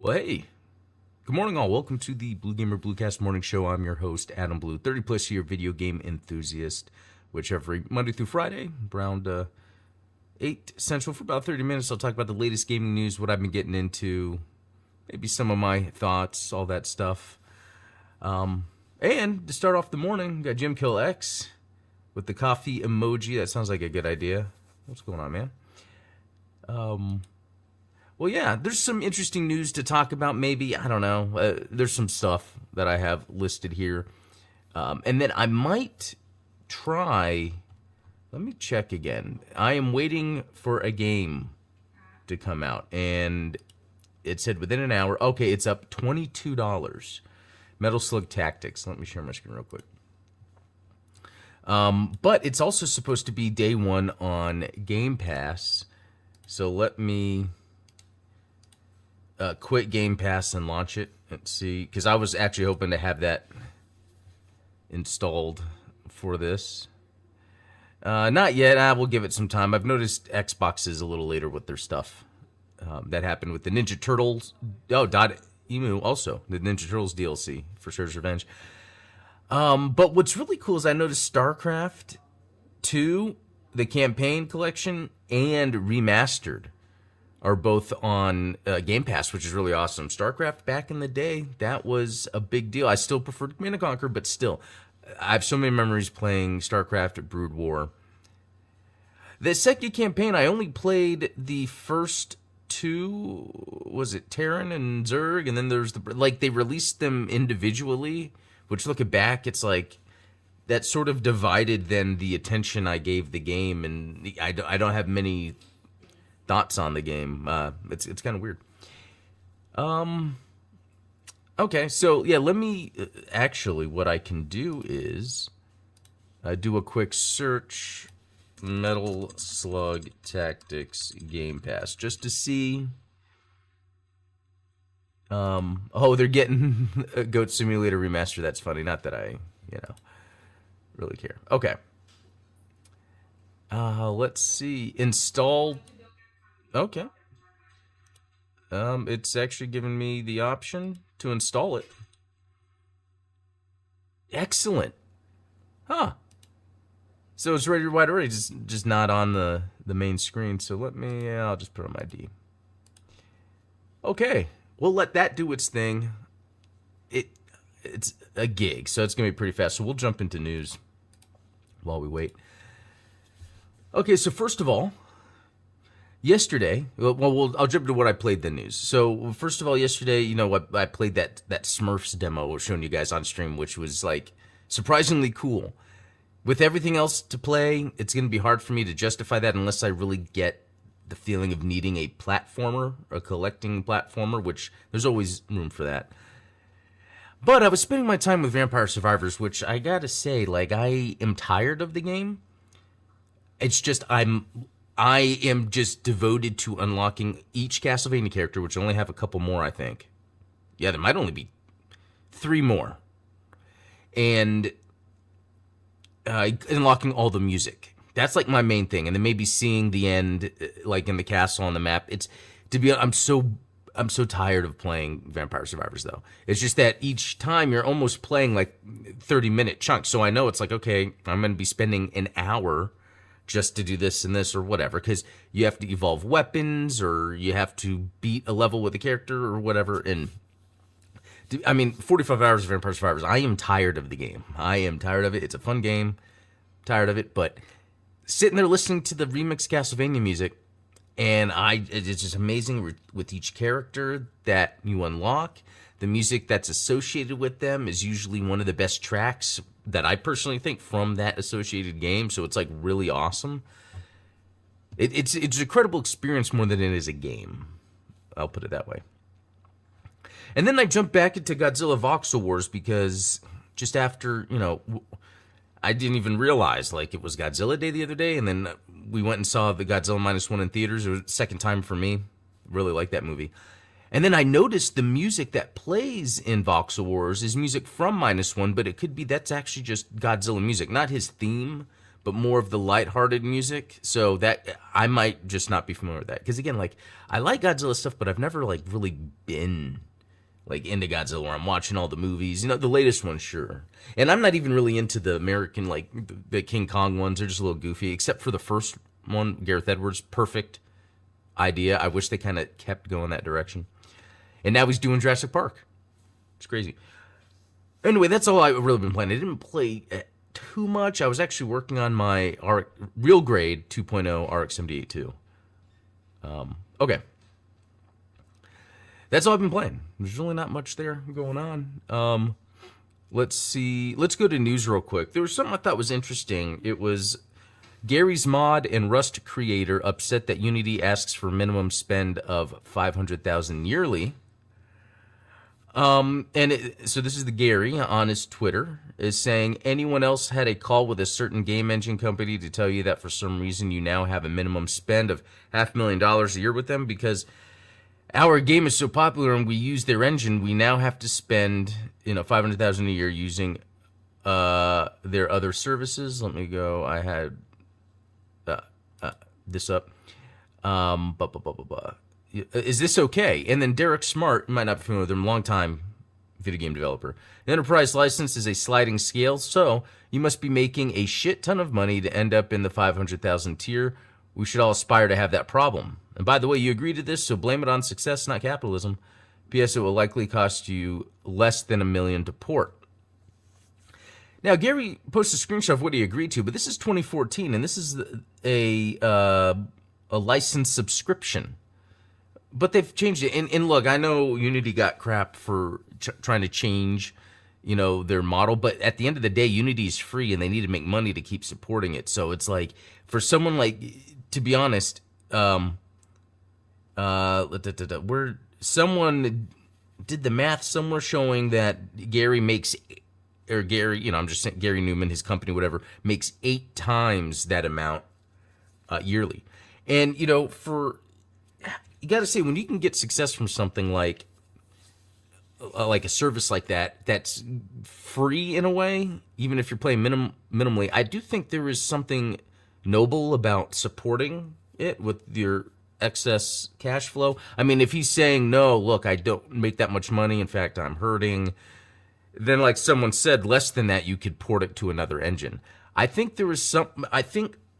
Well, hey, good morning, all. Welcome to the Blue Gamer Bluecast Morning Show. I'm your host, Adam Blue, 30 plus year video game enthusiast, which every Monday through Friday, around 8 Central, for about 30 minutes, I'll talk about the latest gaming news, what I've been getting into, maybe some of my thoughts, all that stuff. And to start off the morning, got Jim Kill X with the coffee emoji. That sounds like a good idea. What's going on, man? Well, yeah, there's some interesting news to talk about, maybe. I don't know. There's some stuff that I have listed here. And then I might try... Let me check again. I am waiting for a game to come out. And it said within an hour. Okay, it's up $22. Metal Slug Tactics. Let me share my screen real quick. But it's also supposed to be day one on Gamepass. So let me... quit Gamepass and launch it and see, because I was actually hoping to have that installed for this. Not yet. We'll give it some time. I've noticed Xbox is a little later with their stuff. That happened with the Ninja Turtles. Oh, Emu also, the Ninja Turtles DLC for Shredder's Revenge. But what's really cool is I noticed StarCraft 2, the campaign collection, and Remastered are both on Game Pass, which is really awesome. StarCraft, back in the day, that was a big deal. I still prefer Command & Conquer, but still, I have so many memories playing StarCraft at Brood War. The second campaign, I only played the first two, was it Terran and Zerg? And then there's they released them individually, which looking back, it's like, that sort of divided then the attention I gave the game, and I don't have many thoughts on the game. It's kind of weird. Okay, so yeah, let me actually, what I can do is do a quick search, Metal Slug Tactics Game Pass, just to see. Oh, they're getting a Goat Simulator remaster. That's funny. Not that I, really care. Okay. Let's see. Install. Okay. It's actually giving me the option to install it. Excellent. Huh. So it's ready to ride already, just not on the main screen. So let me, I'll just put on my D. Okay. We'll let that do its thing. It's a gig, so it's going to be pretty fast. So we'll jump into news while we wait. Okay, so first of all, yesterday, I'll jump to what I played the news. So first of all, yesterday, I played that Smurfs demo I was showing you guys on stream, which was like surprisingly cool. With everything else to play, it's going to be hard for me to justify that unless I really get the feeling of needing a platformer, a collecting platformer, which there's always room for that. But I was spending my time with Vampire Survivors, which I gotta say, I am tired of the game. It's just I am just devoted to unlocking each Castlevania character, which I only have a couple more, I think. Yeah, there might only be 3 more. And unlocking all the music. That's my main thing. And then maybe seeing the end, in the castle on the map. I'm so tired of playing Vampire Survivors, though. It's just that each time you're almost playing 30-minute chunks. So I know it's okay, I'm going to be spending an hour just to do this and this or whatever, because you have to evolve weapons or you have to beat a level with a character or whatever. And 45 hours of Vampire Survivors. I am tired of the game. I am tired of it. It's a fun game. Tired of it, but sitting there listening to the remix Castlevania music, and it's just amazing with each character that you unlock. The music that's associated with them is usually one of the best tracks that I personally think from that associated game. So it's really awesome. It's an incredible experience more than it is a game. I'll put it that way. And then I jumped back into Godzilla Voxel Wars because just after, I didn't even realize it was Godzilla Day the other day, and then we went and saw the Godzilla -1 in theaters. It was the second time for me. Really liked that movie. And then I noticed the music that plays in Voxel Wars is music from -1, but it could be that's actually just Godzilla music, not his theme, but more of the lighthearted music. So that I might just not be familiar with that. Because again, like I like Godzilla stuff, but I've never like really been like into Godzilla where I'm watching all the movies. You know, the latest one, sure. And I'm not even really into the American, like the King Kong ones. They're just a little goofy, except for the first one, Gareth Edwards, perfect idea. I wish they kind of kept going that direction. And now he's doing Jurassic Park. It's crazy. Anyway, that's all I've really been playing. I didn't play too much. I was actually working on my real grade 2.0 RX 78 too. Okay. That's all I've been playing. There's really not much there going on. Let's see. Let's go to news real quick. There was something I thought was interesting. It was Gary's Mod and Rust creator upset that Unity asks for minimum spend of $500,000 yearly. So this is the Gary on his Twitter is saying, anyone else had a call with a certain game engine company to tell you that for some reason you now have a minimum spend of $500,000 a year with them because our game is so popular and we use their engine, we now have to spend, $500,000 a year using their other services. Let me go. I had this up. Is this okay? And then Derek Smart, you might not be familiar with him, longtime video game developer. An enterprise license is a sliding scale, so you must be making a shit ton of money to end up in the 500,000 tier. We should all aspire to have that problem. And by the way, you agree to this, so blame it on success, not capitalism. P.S. It will likely cost you less than $1 million to port. Now, Gary posted a screenshot of what he agreed to, but this is 2014, and this is a license subscription. But they've changed it. And look, I know Unity got crap for trying to change, their model. But at the end of the day, Unity is free, and they need to make money to keep supporting it. So it's like, for someone like, to be honest, where someone did the math somewhere showing that Gary makes, or Gary, I'm just saying Gary Newman, his company, whatever, makes 8 times that amount yearly. And, you got to say, when you can get success from something like a service like that, that's free in a way, even if you're playing minimally, I do think there is something noble about supporting it with your excess cash flow. I mean, if he's saying, no, look, I don't make that much money, in fact, I'm hurting, then like someone said, less than that, you could port it to another engine. I think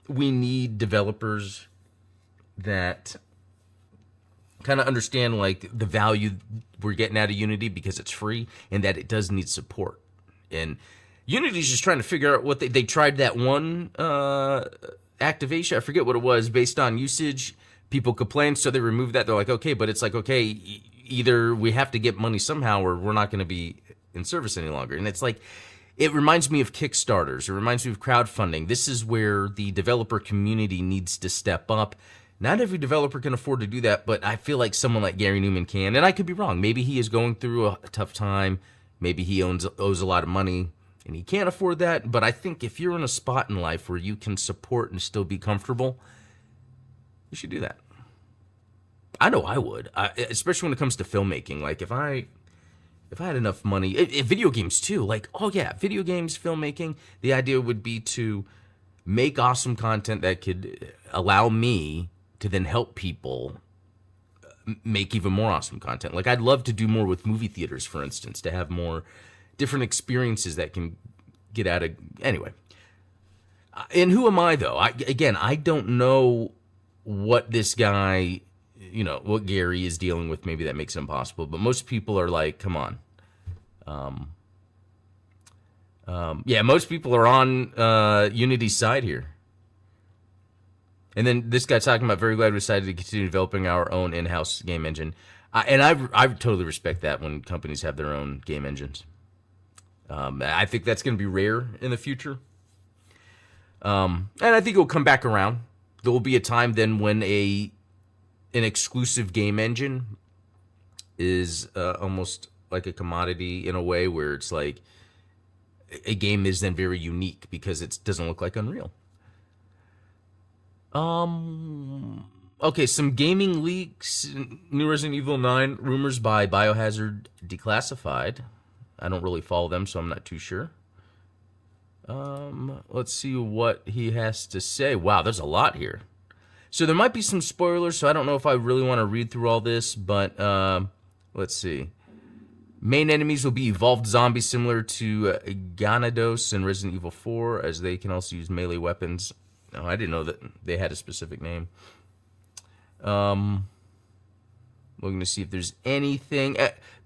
we need developers that kind of understand like the value we're getting out of Unity because it's free and that it does need support. And Unity's just trying to figure out what they tried that one activation. I forget what it was based on usage. People complained, so they removed that. They're like, okay, but it's like, okay, either we have to get money somehow or we're not going to be in service any longer. And it's like, it reminds me of Kickstarters. It reminds me of crowdfunding. This is where the developer community needs to step up. Not every developer can afford to do that, but I feel like someone like Gary Newman can. And I could be wrong. Maybe he is going through a tough time. Maybe he owes a lot of money and he can't afford that. But I think if you're in a spot in life where you can support and still be comfortable, you should do that. I know I would, especially when it comes to filmmaking. Like if I had enough money, video games too. Like, oh yeah, video games, filmmaking. The idea would be to make awesome content that could allow me to then help people make even more awesome content. Like I'd love to do more with movie theaters, for instance, to have more different experiences that can get out of, anyway. And who am I though? I don't know what this guy, what Gary is dealing with. Maybe that makes it impossible, but most people are like, come on. Most people are on Unity's side here. And then this guy talking about, very glad we decided to continue developing our own in-house game engine. I totally respect that when companies have their own game engines. I think that's going to be rare in the future. And I think it will come back around. There will be a time then when an exclusive game engine is almost like a commodity in a way where it's like a game is then very unique because it doesn't look like Unreal. Okay, some gaming leaks. New Resident Evil 9 rumors by Biohazard declassified. I don't really follow them, so I'm not too sure. Let's see what he has to say. Wow, there's a lot here. So there might be some spoilers, so I don't know if I really want to read through all this, but let's see. Main enemies will be evolved zombies similar to Ganados in Resident Evil 4, as they can also use melee weapons. No, I didn't know that they had a specific name. Looking to see if there's anything.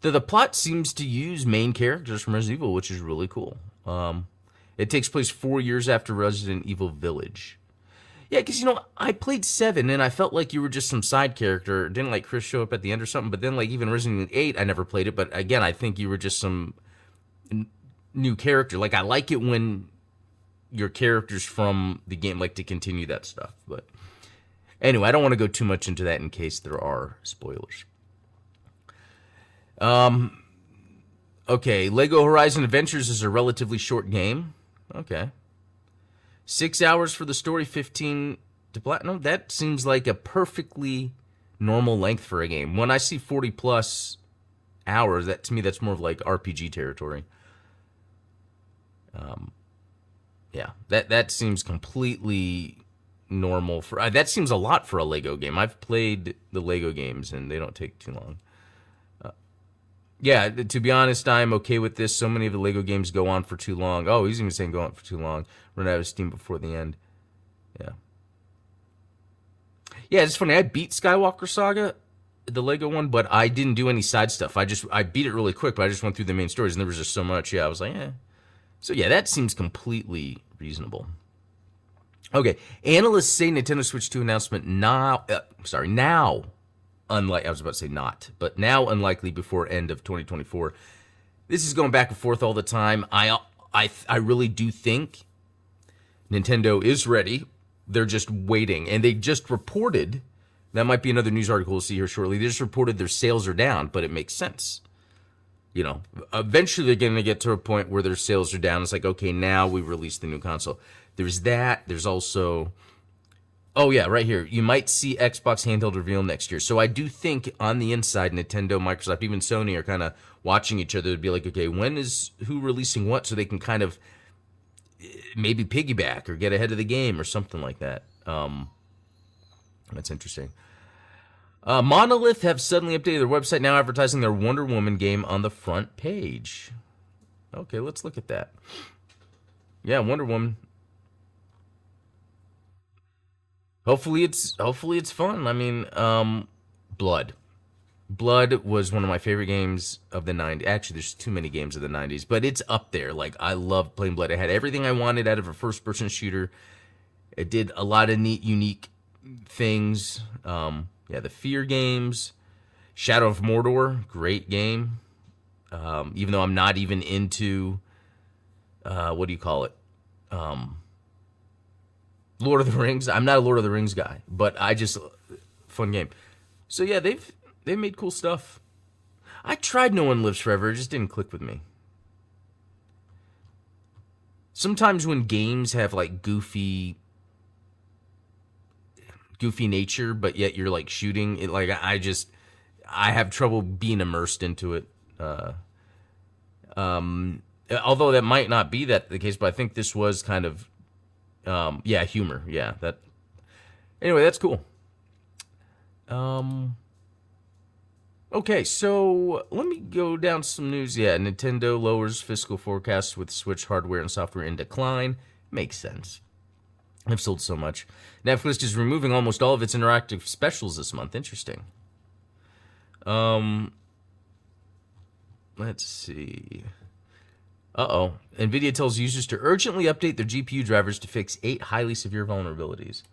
The plot seems to use main characters from Resident Evil, which is really cool. It takes place 4 years after Resident Evil Village. Yeah, because, I played 7, and I felt like you were just some side character. Didn't, like, Chris show up at the end or something? But then, like, even Resident Evil 8, I never played it. But, again, I think you were just some new character. Like, I like it when your characters from the game like to continue that stuff. But, anyway, I don't want to go too much into that in case there are spoilers. Okay, Lego Horizon Adventures is a relatively short game. Okay. 6 hours for the story, 15 to platinum. That seems like a perfectly normal length for a game. When I see 40 plus hours, that to me that's more of like RPG territory. Yeah, that seems completely normal for. That seems a lot for a Lego game. I've played the Lego games and they don't take too long. Yeah, to be honest, I'm okay with this. So many of the Lego games go on for too long. Oh, he's even saying go on for too long. Run out of steam before the end. Yeah. Yeah, it's funny. I beat Skywalker Saga, the Lego one, but I didn't do any side stuff. I beat it really quick, but I just went through the main stories, and there was just so much. Yeah, I was like, eh. So yeah, that seems completely reasonable. Okay, analysts say Nintendo Switch 2 announcement now. I was about to say not, but now unlikely before end of 2024. This is going back and forth all the time. I really do think Nintendo is ready. They're just waiting, and they just reported. That might be another news article we'll see here shortly. They just reported their sales are down, but it makes sense. Eventually they're going to get to a point where their sales are down. It's like, okay, now we release the new console. There's that. There's also. Oh, yeah, right here. You might see Xbox handheld reveal next year. So I do think on the inside, Nintendo, Microsoft, even Sony are kind of watching each other to be like, okay, when is who releasing what? So they can kind of maybe piggyback or get ahead of the game or something like that. That's interesting. Monolith have suddenly updated their website, now advertising their Wonder Woman game on the front page. Okay, let's look at that. Yeah, Wonder Woman. Hopefully it's fun. I mean, Blood. Blood was one of my favorite games of the 90s. Actually, there's too many games of the 90s, but it's up there. Like, I loved playing Blood. It had everything I wanted out of a first-person shooter. It did a lot of neat, unique things. The Fear games. Shadow of Mordor, great game. Even though I'm not even into, what do you call it? Lord of the Rings. I'm not a Lord of the Rings guy, but fun game. So yeah, they've made cool stuff. I tried No One Lives Forever, it just didn't click with me. Sometimes when games have like goofy nature, but yet you're like shooting it, like I have trouble being immersed into it. Although that might not be the case, but I think this was kind of. Humor. Yeah, that. Anyway, that's cool. Okay, so let me go down some news. Yeah, Nintendo lowers fiscal forecasts with Switch hardware and software in decline. Makes sense. They've sold so much. Netflix is removing almost all of its interactive specials this month. Interesting. Let's see. NVIDIA tells users to urgently update their GPU drivers to fix 8 highly severe vulnerabilities.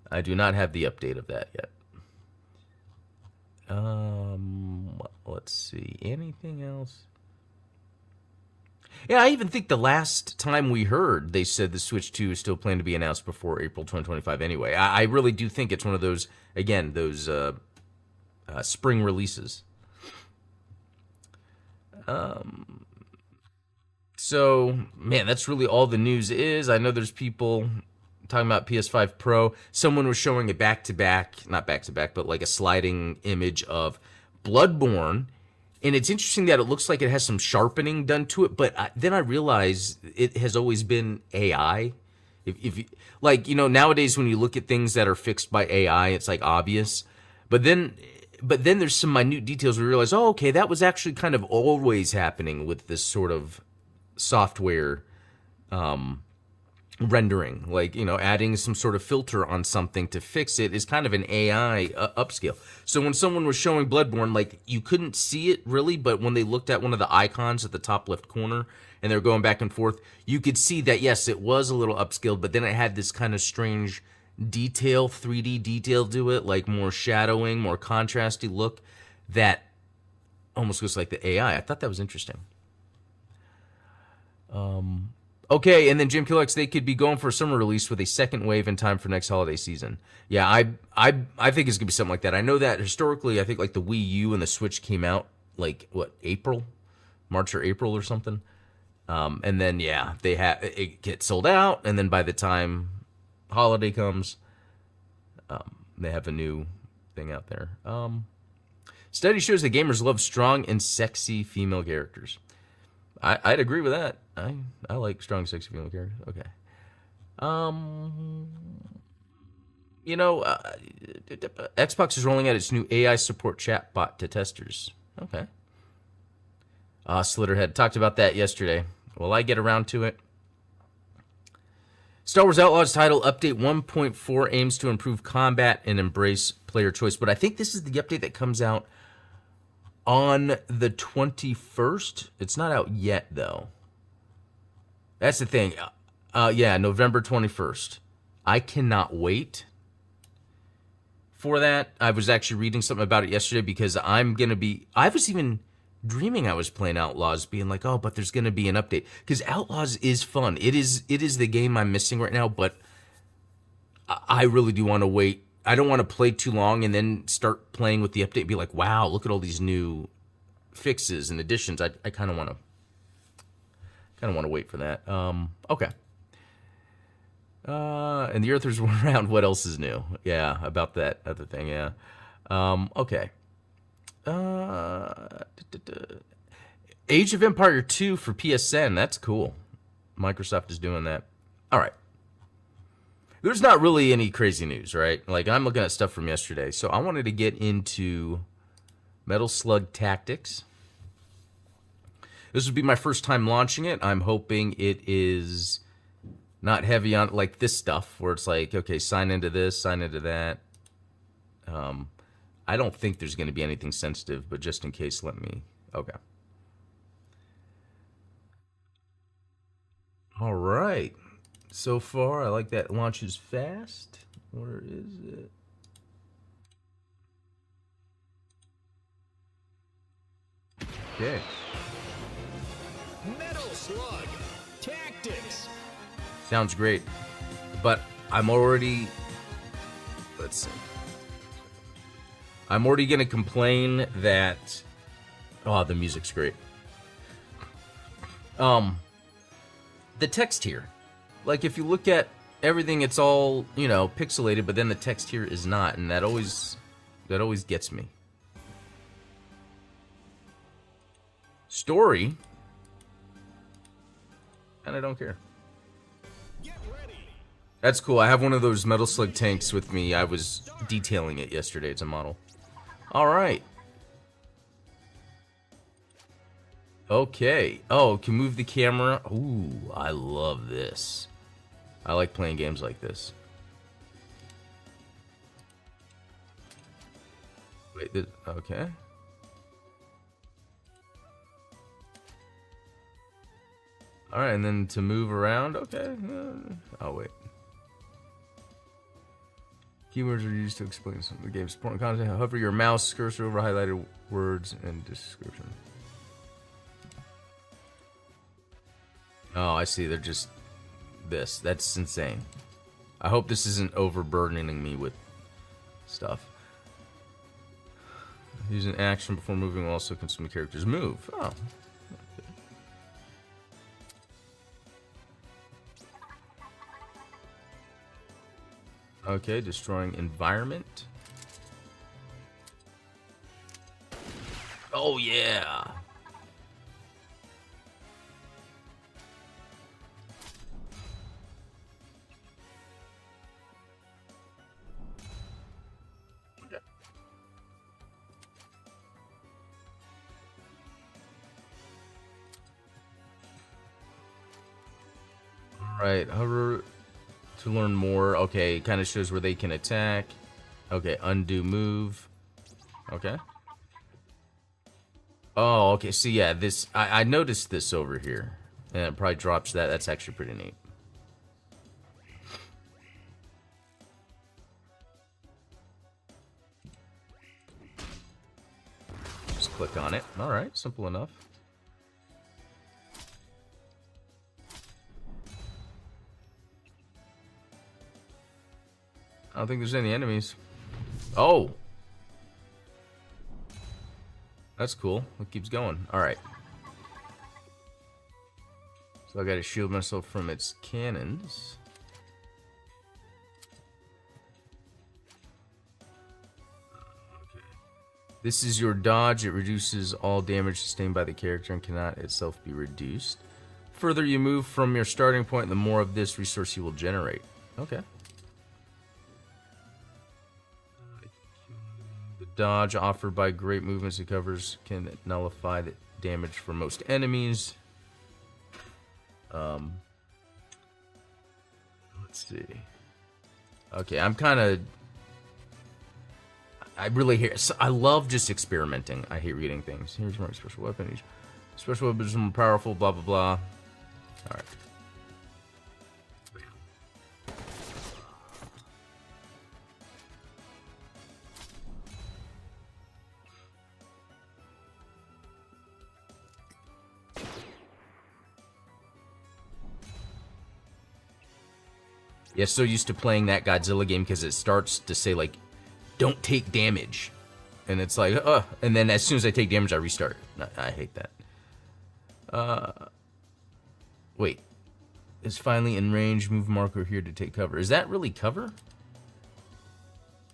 I do not have the update of that yet. Let's see. Anything else? Yeah, I even think the last time we heard, they said the Switch 2 is still planned to be announced before April 2025 anyway. I really do think it's one of those, again, those spring releases. So, man, that's really all the news is. I know there's people talking about PS5 Pro. Someone was showing a not back-to-back, but like a sliding image of Bloodborne And it's interesting that it looks like it has some sharpening done to it, but then I realize it has always been AI. If you, like, nowadays when you look at things that are fixed by AI, it's like obvious. But then there's some minute details where you realize, oh, okay, that was actually kind of always happening with this sort of software rendering. Like, adding some sort of filter on something to fix it is kind of an AI upscale. So when someone was showing Bloodborne, like, you couldn't see it really, but when they looked at one of the icons at the top left corner and they're going back and forth, you could see that, yes, it was a little upscaled, but then it had this kind of strange detail, 3D detail to it, like more shadowing, more contrasty look that almost looks like the AI. I thought that was interesting. Okay, and then Jim Killex, they could be going for a summer release with a second wave in time for next holiday season. Yeah, I think it's gonna be something like that. I know that historically, I think like the Wii U and the Switch came out like March or April or something, and then yeah, it gets sold out, and then by the time holiday comes, they have a new thing out there. Study shows that gamers love strong and sexy female characters. I'd agree with that. I like strong, sexy female characters. Okay. Xbox is rolling out its new AI support chatbot to testers. Okay. Slitterhead talked about that yesterday. Will I get around to it? Star Wars Outlaws title update 1.4 aims to improve combat and embrace player choice. But I think this is the update that comes out on the 21st. It's not out yet, though. That's the thing. Yeah, November 21st. I cannot wait for that. I was actually reading something about it yesterday because I was even dreaming I was playing Outlaws, being like, oh, but there's going to be an update. Because Outlaws is fun. It is the game I'm missing right now, but I really do want to wait. I don't want to play too long and then start playing with the update and be like, wow, look at all these new fixes and additions. I kind of want to wait for that. Okay. And the Earthers were around. What else is new? Yeah, about that other thing. Yeah. Okay. Age of Empire 2 for PSN. That's cool. Microsoft is doing that. All right. There's not really any crazy news, right? Like, I'm looking at stuff from yesterday. So I wanted to get into Metal Slug Tactics. This would be my first time launching it. I'm hoping it is not heavy on like this stuff where it's like, okay, sign into this, sign into that. I don't think there's going to be anything sensitive, but just in case, okay. All right. So far, I like that it launches fast. Where is it? Okay. Metal Slug Tactics. Sounds great. But I'm already... Let's see. I'm already going to complain that... Oh, the music's great. The text here. Like, if you look at everything, it's all, pixelated, but then the text here is not, and that always gets me. Story, and I don't care. That's cool. I have one of those Metal Slug tanks with me. I was detailing it yesterday. It's a model. All right. Okay. Oh, can move the camera. Ooh, I love this. I like playing games like this. Wait, okay. Alright, and then to move around, okay. Oh, wait. Keywords are used to explain some of the game's important content. Hover your mouse cursor over highlighted words and description. Oh, I see. They're just this. That's insane. I hope this isn't overburdening me with stuff. Use an action before moving will also consume characters. Move. Oh. Okay, destroying environment. Oh, yeah. Right, hover to learn more. Okay, kind of shows where they can attack. Okay, undo move. Okay. Oh, okay. So yeah, this I noticed this over here, and it probably drops that. That's actually pretty neat. Just click on it. All right, simple enough. I don't think there's any enemies. Oh! That's cool. It keeps going. Alright. So I gotta shield myself from its cannons. Okay. This is your dodge. It reduces all damage sustained by the character and cannot itself be reduced. The further you move from your starting point, the more of this resource you will generate. Okay. Dodge offered by great movements it covers can nullify the damage for most enemies. Let's see. Okay, I'm kind of. I really hear. I love just experimenting. I hate reading things. Here's my special weapon. Each special weapon is more powerful. Blah blah blah. All right. Yeah, so used to playing that Godzilla game because it starts to say, like, don't take damage. And it's like, and then as soon as I take damage, I restart. I hate that. Wait. It's finally in range. Move marker here to take cover. Is that really cover?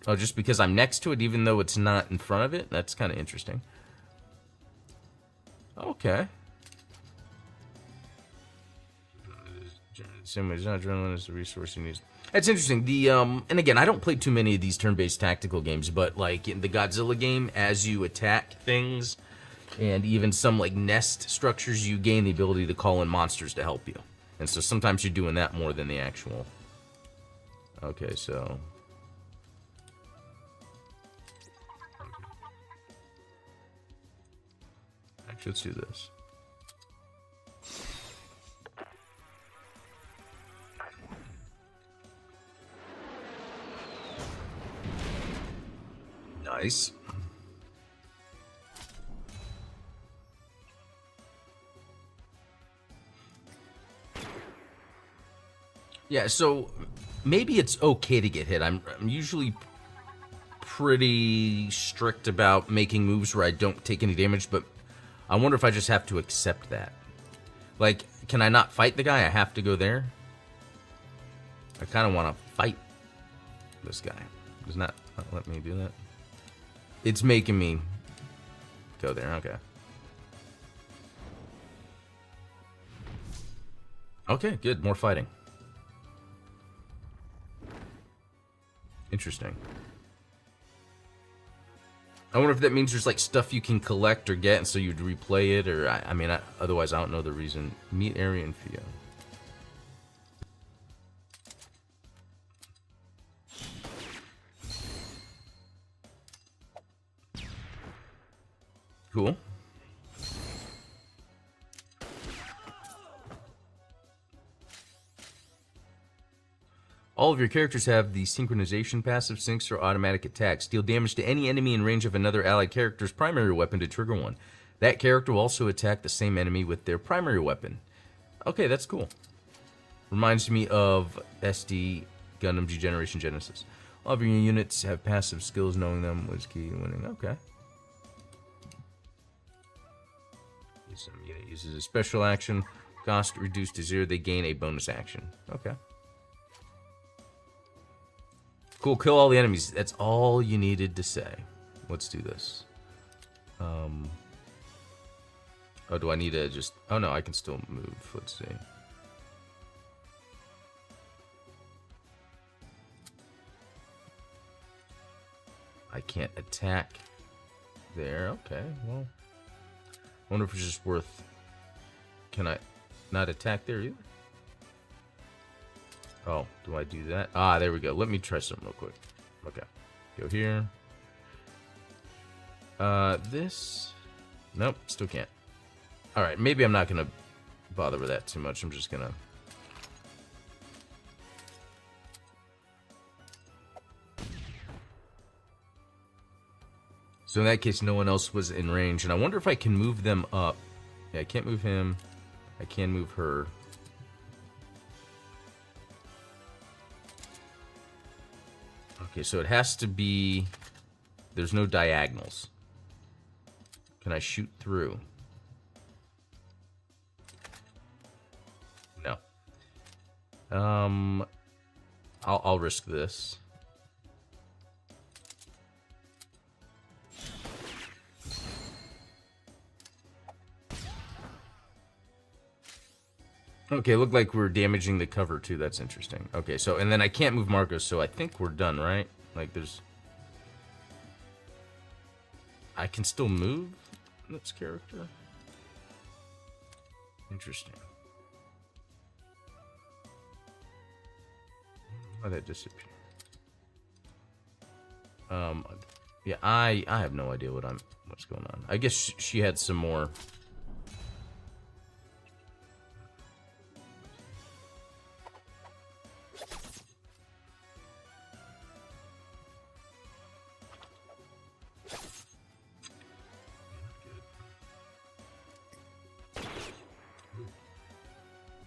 Oh, just because I'm next to it, even though it's not in front of it? That's kind of interesting. Okay. Adrenaline is the resource you need. That's interesting. The and again, I don't play too many of these turn-based tactical games, but like in the Godzilla game, as you attack things, and even some like nest structures, you gain the ability to call in monsters to help you. And so sometimes you're doing that more than the actual. Okay, so. Actually, let's do this. Nice. Yeah, so maybe it's okay to get hit. I'm usually pretty strict about making moves where I don't take any damage, but I wonder if I just have to accept that. Like, can I not fight the guy? I have to go there? I kind of want to fight this guy. Does not let me do that. It's making me go there. Okay. Okay, good. More fighting. Interesting. I wonder if that means there's like stuff you can collect or get, and so you'd replay it, or I mean, otherwise I don't know the reason. Meet Aryan Fio. Cool. All of your characters have the synchronization passive, syncs, or automatic attacks. Deal damage to any enemy in range of another allied character's primary weapon to trigger one. That character will also attack the same enemy with their primary weapon. Okay, that's cool. Reminds me of SD Gundam G Generation Genesis. All of your units have passive skills, knowing them was key to winning. Okay. Some unit uses a special action. Cost reduced to 0. They gain a bonus action. Okay. Cool. Kill all the enemies. That's all you needed to say. Let's do this. Oh, do I need to just... Oh, no, I can still move. Let's see. I can't attack there. Okay, well... I wonder if it's just worth... Can I not attack there either? Oh, do I do that? Ah, there we go. Let me try something real quick. Okay. Go here. This... Nope, still can't. Alright, maybe I'm not going to bother with that too much. I'm just going to... So in that case, no one else was in range. And I wonder if I can move them up. Yeah, I can't move him. I can move her. Okay, so it has to be... There's no diagonals. Can I shoot through? No. I'll risk this. Okay, looked like we're damaging the cover too. That's interesting. Okay, so, and then I can't move Marcos, so I think we're done, right? Like, there's... I can still move this character? Interesting. Why'd that disappear? Yeah, I have no idea what's going on. I guess she had some more...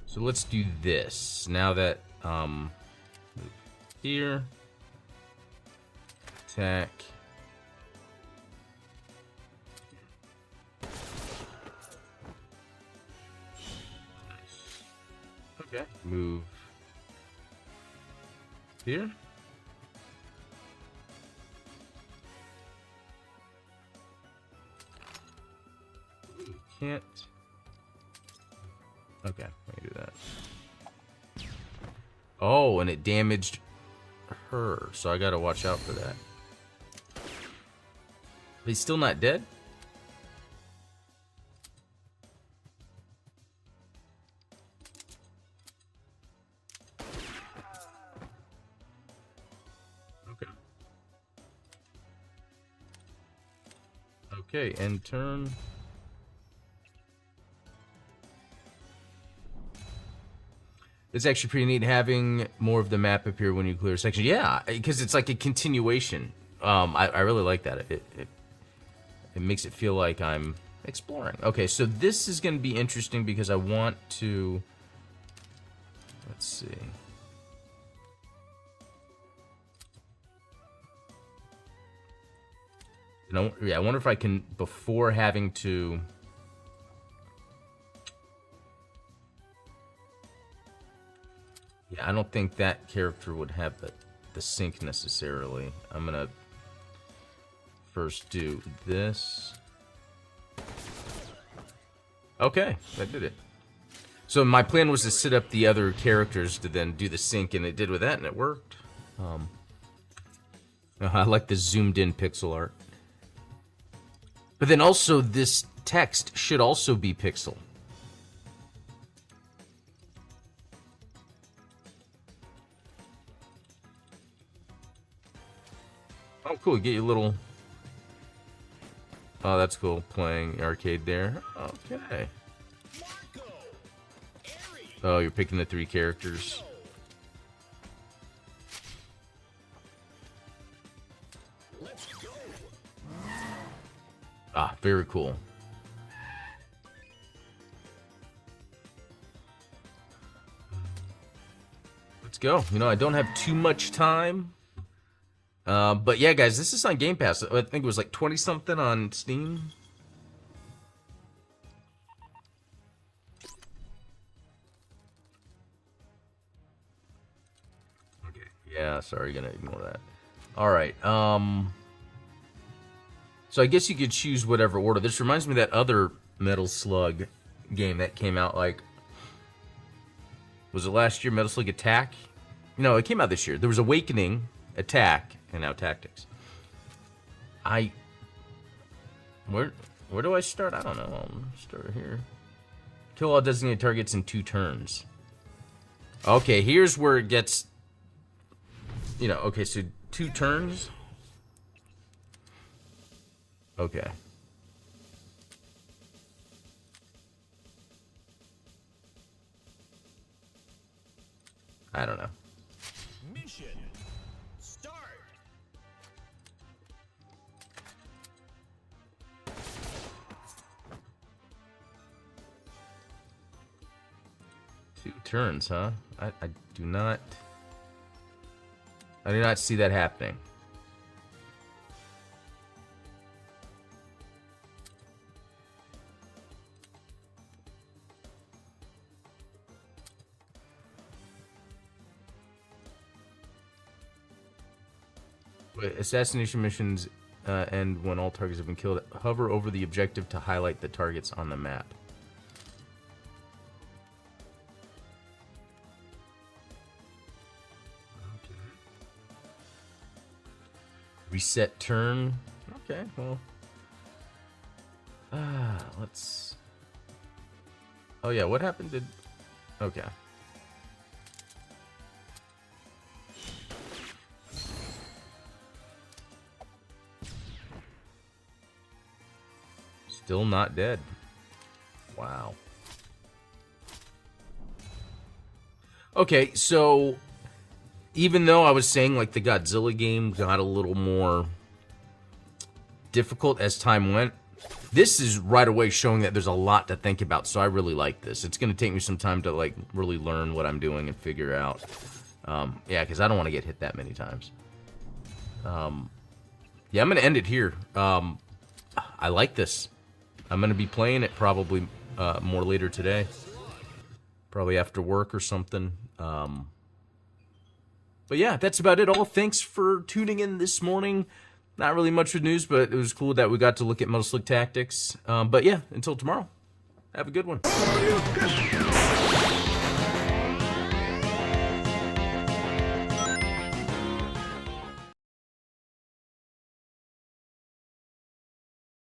So let's do this. Now that, move here. Attack. Nice. Okay. Move here. Can't. Okay, let me do that. Oh, and it damaged her, so I gotta watch out for that. He's still not dead? Okay. Okay, end turn. It's actually pretty neat having more of the map appear when you clear a section. Yeah, because it's like a continuation. I really like that. It makes it feel like I'm exploring. Okay, so this is going to be interesting because I want to... Let's see. Yeah, I wonder if I can, before having to... Yeah, I don't think that character would have the sync necessarily. I'm gonna first do this. Okay, that did it. So my plan was to set up the other characters to then do the sync, and it did with that, and it worked. I like the zoomed in pixel art. But then also this text should also be pixel. Oh, cool. Get your little... Oh, that's cool. Playing arcade there. Okay. Oh, you're picking the 3 characters. Ah, very cool. Let's go. You know, I don't have too much time. But yeah, guys, this is on Game Pass. I think it was like 20-something on Steam. Okay. Yeah, sorry, gonna ignore that. All right. So I guess you could choose whatever order. This reminds me of that other Metal Slug game that came out like, was it last year? Metal Slug Attack? No, it came out this year. There was Awakening, Attack, and now Tactics. Where do I start? I don't know. I'll start here. Kill all designated targets in 2 turns. Okay, here's where it gets, you know, okay, so 2 turns. Okay. I don't know. Mission start. Two turns, huh? I do not see that happening. Assassination missions end when all targets have been killed. Hover over the objective to highlight the targets on the map. Okay. Reset turn. Okay, well. Let's... Oh yeah, what happened to... Okay. Still not dead. Wow. Okay, so even though I was saying like the Godzilla game got a little more difficult as time went, this is right away showing that there's a lot to think about, so I really like this. It's going to take me some time to like really learn what I'm doing and figure out. Yeah, because I don't want to get hit that many times. Yeah, I'm going to end it here. I like this. I'm going to be playing it probably more later today. Probably after work or something. But yeah, that's about it all. Thanks for tuning in this morning. Not really much of news, but it was cool that we got to look at Metal Slug Tactics. But yeah, until tomorrow, have a good one.